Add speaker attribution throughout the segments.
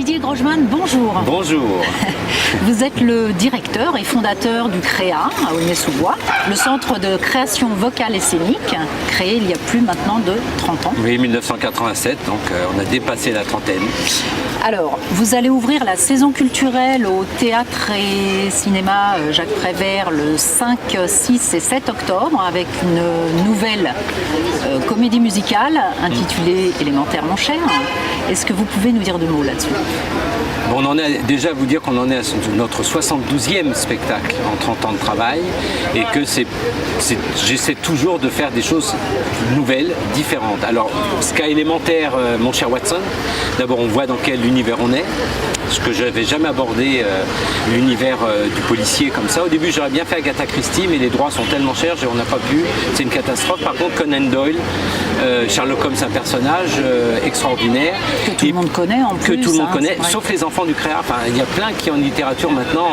Speaker 1: Didier Grosjean, bonjour.
Speaker 2: Bonjour.
Speaker 1: Vous êtes le directeur et fondateur du CREA à Aulnay-sous-Bois, le centre de création vocale et scénique, créé il y a plus maintenant de 30 ans.
Speaker 2: Oui, 1987, donc on a dépassé la trentaine.
Speaker 1: Alors, vous allez ouvrir la saison culturelle au théâtre et cinéma Jacques Prévert le 5, 6 et 7 octobre avec une nouvelle comédie musicale intitulée Élémentaire mon cher. Est-ce que vous pouvez nous dire deux mots là-dessus ?
Speaker 2: Bon, on en est déjà à vous dire qu'on en est à notre 72e spectacle en 30 ans de travail et que j'essaie toujours de faire des choses nouvelles, différentes. Alors, ce cas élémentaire, mon cher Watson, d'abord on voit dans quel univers on est, ce que je n'avais jamais abordé l'univers du policier comme ça. Au début j'aurais bien fait Agatha Christie, mais les droits sont tellement chers, on n'a pas pu, c'est une catastrophe. Par contre Conan Doyle, Sherlock Holmes, un personnage extraordinaire.
Speaker 1: Que tout le monde connaît en plus.
Speaker 2: Que tout le monde connaît, sauf les enfants du CREA. Enfin, il y a plein qui en littérature maintenant,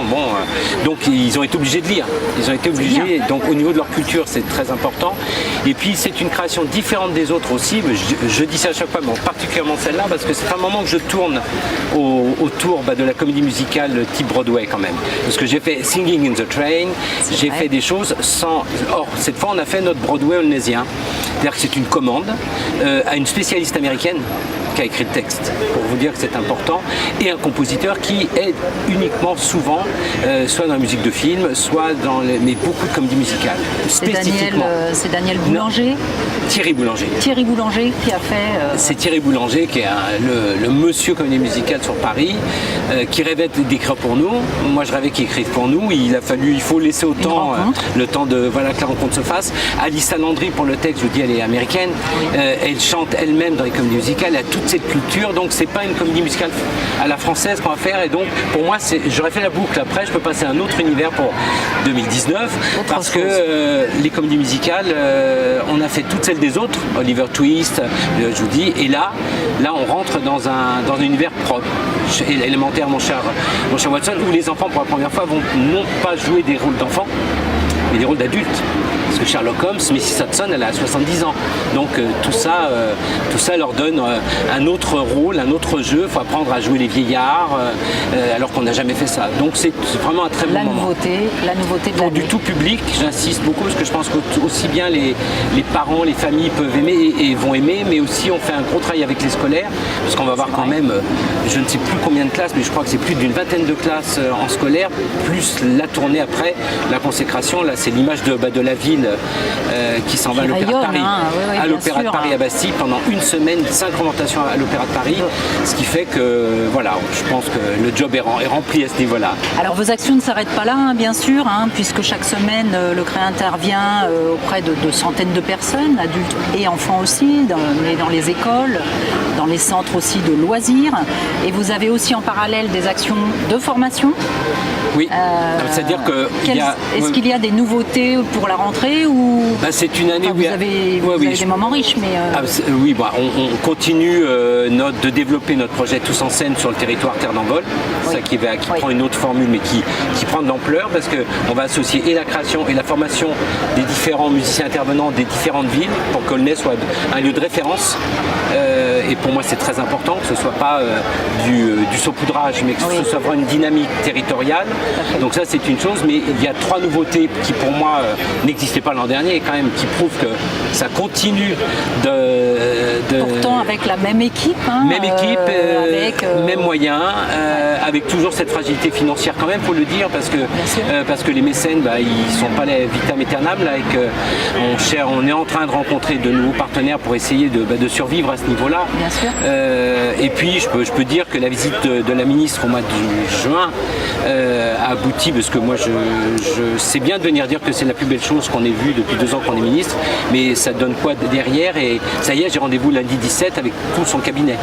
Speaker 2: donc ils ont été obligés de lire. Ils ont été obligés, donc au niveau de leur culture c'est très important. Et puis c'est une création différente des autres aussi, je dis ça à chaque fois, mais particulièrement celle-là, parce que c'est un moment que je tourne autour de la comédie musicale type Broadway quand même. Parce que j'ai fait Singing in the Train, j'ai fait des choses sans... Or, cette fois on a fait notre Broadway aulnaysien. C'est-à-dire que c'est une commande à une spécialiste américaine qui a écrit le texte, pour vous dire que c'est important, et un compositeur qui aide uniquement souvent, soit dans la musique de film, soit mais beaucoup de comédie musicale, spécifiquement.
Speaker 1: C'est Daniel Boulanger.
Speaker 2: Thierry Boulanger.
Speaker 1: Thierry Boulanger qui a fait...
Speaker 2: C'est Thierry Boulanger qui est le monsieur comédie musicale sur Paris, qui rêvait d'écrire pour nous. Moi je rêvais qu'il écrive pour nous. Il faut laisser autant le temps de que la rencontre se fasse. Alissa Landry pour le texte, je vous dis, elle est américaine. Oui. Elle chante elle-même dans les comédies musicales. Elle a toute cette culture, donc c'est pas une comédie musicale à la française qu'on va faire. Et donc pour moi, j'aurais fait la boucle. Après, je peux passer à un autre univers pour 2019, parce que les comédies musicales, on a fait toutes celles des autres, Oliver Twist, je vous dis, et là on rentre dans un univers propre, élémentaire, mon cher Watson, où les enfants pour la première fois vont non pas jouer des rôles d'enfants, mais des rôles d'adultes. Parce que Sherlock Holmes, Mrs. Hudson, elle a 70 ans. Donc tout ça leur donne un autre rôle, un autre jeu. Il faut apprendre à jouer les vieillards, alors qu'on n'a jamais fait ça. Donc c'est vraiment un très bon moment.
Speaker 1: La nouveauté de
Speaker 2: pour du tout public, j'insiste beaucoup, parce que je pense qu'aussi bien les parents, les familles peuvent aimer et vont aimer, mais aussi on fait un gros travail avec les scolaires, parce qu'on va avoir quand même, je ne sais plus combien de classes, mais je crois que c'est plus d'une vingtaine de classes en scolaire, plus la tournée après, la consécration. Là c'est l'image de la ville qui s'en va à l'Opéra de Paris, à l'Opéra de Paris à Bastille pendant une semaine, 5 représentations à l'Opéra de Paris, ce qui fait que voilà, je pense que le job est rempli à ce niveau-là.
Speaker 1: Alors vos actions ne s'arrêtent pas là, bien sûr, puisque chaque semaine le CREA intervient auprès de centaines de personnes, adultes et enfants aussi, dans les écoles, dans les centres aussi de loisirs, et vous avez aussi en parallèle des actions de formation.
Speaker 2: Oui, c'est-à-dire que
Speaker 1: est-ce qu'il y a des nouveautés pour la rentrée ou
Speaker 2: c'est une année où
Speaker 1: vous avez des moments riches, mais
Speaker 2: oui, on continue de développer notre projet Tous en scène sur le territoire Terre d'Envol, ça qui prend une autre formule, mais qui prend de l'ampleur, parce qu'on va associer et la création et la formation des différents musiciens intervenants des différentes villes pour qu'Aulnay soit un lieu de référence. Et pour moi c'est très important que ce ne soit pas du saupoudrage, mais que ce soit vraiment une dynamique territoriale. Donc ça c'est une chose, mais il y a 3 nouveautés qui pour moi n'existaient pas l'an dernier, quand même, qui prouvent que ça continue
Speaker 1: Pourtant avec la même équipe.
Speaker 2: Même équipe, même moyens, avec toujours cette fragilité financière quand même, faut le dire, parce que les mécènes, ils sont pas les vitam aeternam, là, et on est en train de rencontrer de nouveaux partenaires pour essayer de survivre à ce niveau-là.
Speaker 1: Bien sûr.
Speaker 2: Et puis je peux dire que la visite de la ministre au mois de juin a abouti, parce que moi je sais bien de venir dire que c'est la plus belle chose qu'on ait vue depuis 2 ans qu'on est ministre, mais ça donne quoi derrière, et ça y est, j'ai rendez-vous lundi 17 avec tout son cabinet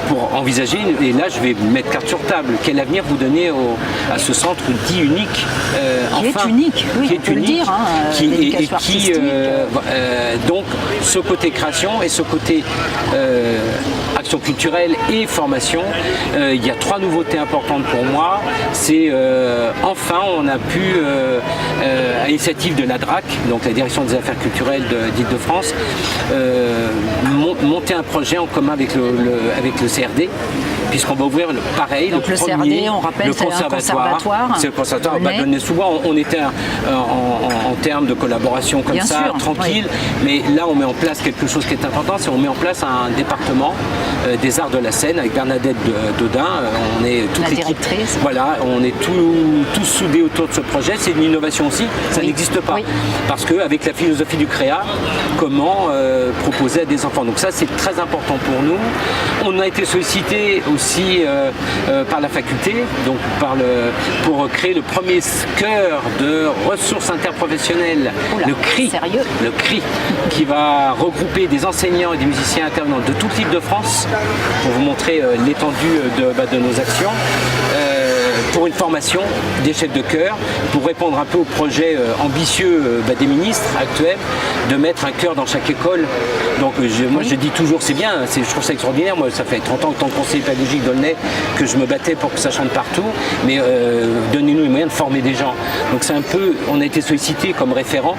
Speaker 2: pour envisager, et là je vais mettre carte sur table, quel avenir vous donnez à ce centre dit unique,
Speaker 1: qui est unique, oui,
Speaker 2: qui est unique, donc ce côté création et ce côté action culturelle et formation. Il y a 3 nouveautés importantes pour moi. C'est enfin on a pu, à l'initiative de la DRAC, donc la Direction des Affaires culturelles d'Île-de-France, monter un projet en commun avec le CRD, puisqu'on va ouvrir pareil,
Speaker 1: donc
Speaker 2: le premier,
Speaker 1: CRD, on rappelle,
Speaker 2: le
Speaker 1: c'est un conservatoire.
Speaker 2: C'est le conservatoire. Souvent, on était en termes de collaboration comme
Speaker 1: Bien
Speaker 2: ça,
Speaker 1: sûr,
Speaker 2: tranquille, mais là, on met en place quelque chose qui est important, c'est on met en place un département des arts de la scène avec Bernadette Dodin. On est toute
Speaker 1: la
Speaker 2: l'équipe.
Speaker 1: directrice.
Speaker 2: Voilà, on est tous soudés autour de ce projet. C'est une innovation aussi, ça n'existe pas. Parce qu'avec la philosophie du créa, comment proposer à des enfants. Donc ça, c'est très important pour nous. On a été sollicité aussi par la faculté, donc pour créer le premier chœur de ressources interprofessionnelles, le CRI.
Speaker 1: Sérieux ?
Speaker 2: Le CRI, qui va regrouper des enseignants et des musiciens intervenants de toute l'Île-de-France pour vous montrer l'étendue de nos actions. Pour une formation des chefs de chœur, pour répondre un peu au projet ambitieux des ministres actuels de mettre un chœur dans chaque école. Donc moi je dis toujours c'est bien, je trouve ça extraordinaire, moi ça fait 30 ans en tant que conseiller pédagogique d'Aulnay que je me battais pour que ça chante partout, mais donnez-nous les moyens de former des gens. Donc c'est un peu, on a été sollicité comme référent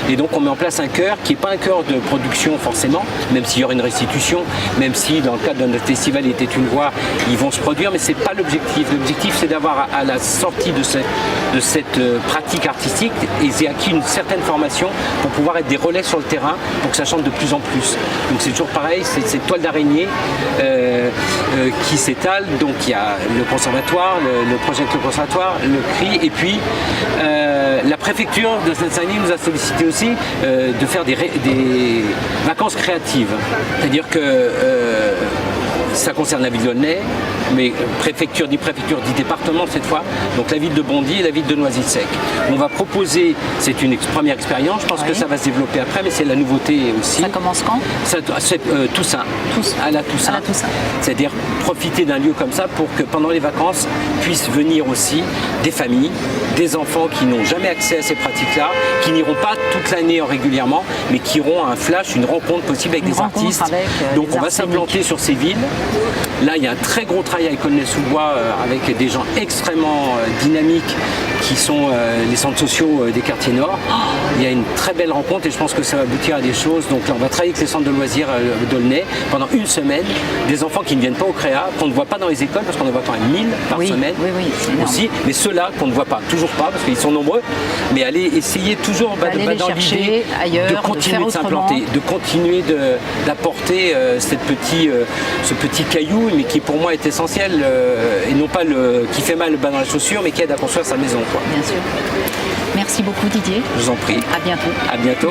Speaker 2: et donc on met en place un chœur qui n'est pas un chœur de production forcément, même s'il y aura une restitution, même si dans le cadre de notre festival il était une voix, ils vont se produire, mais c'est pas l'objectif. L'objectif c'est d'avoir à la sortie de cette pratique artistique, ils aient acquis une certaine formation pour pouvoir être des relais sur le terrain pour que ça chante de plus en plus. Donc c'est toujours pareil, c'est cette toile d'araignée qui s'étale. Donc il y a le conservatoire, le projet avec le conservatoire, le CRI, et puis la préfecture de Seine-Saint-Denis nous a sollicité aussi de faire des vacances créatives. C'est-à-dire que ça concerne la ville d'Aulnay, mais préfecture dit département cette fois, donc la ville de Bondy et la ville de Noisy-le-Sec. On va proposer, c'est une première expérience, je pense que ça va se développer après, mais c'est la nouveauté aussi.
Speaker 1: Ça commence quand ?
Speaker 2: Toussaint. À la Toussaint. C'est-à-dire profiter d'un lieu comme ça pour que pendant les vacances puissent venir aussi des familles, des enfants qui n'ont jamais accès à ces pratiques-là, qui n'iront pas toute l'année régulièrement, mais qui auront un flash, une rencontre possible avec des artistes. Donc on va s'implanter sur ces villes. Là, il y a un très gros travail avec Aulnay-sous-Bois avec des gens extrêmement dynamiques qui sont les centres sociaux des quartiers nord. Il y a une très belle rencontre et je pense que ça va aboutir à des choses. Donc là, on va travailler avec les centres de loisirs d'Aulnay pendant une semaine. Des enfants qui ne viennent pas au créa, qu'on ne voit pas dans les écoles parce qu'on en voit quand même 1000 par semaine aussi. Mais ceux-là qu'on ne voit pas, toujours pas parce qu'ils sont nombreux. Mais aller essayer toujours dans l'idée de continuer de s'implanter, de continuer d'apporter ce petit caillou, mais qui pour moi est essentiel et non pas qui fait mal dans la chaussure, mais qui aide à construire sa maison.
Speaker 1: Bien sûr. Merci beaucoup Didier.
Speaker 2: Je vous en prie.
Speaker 1: À bientôt.
Speaker 2: À bientôt.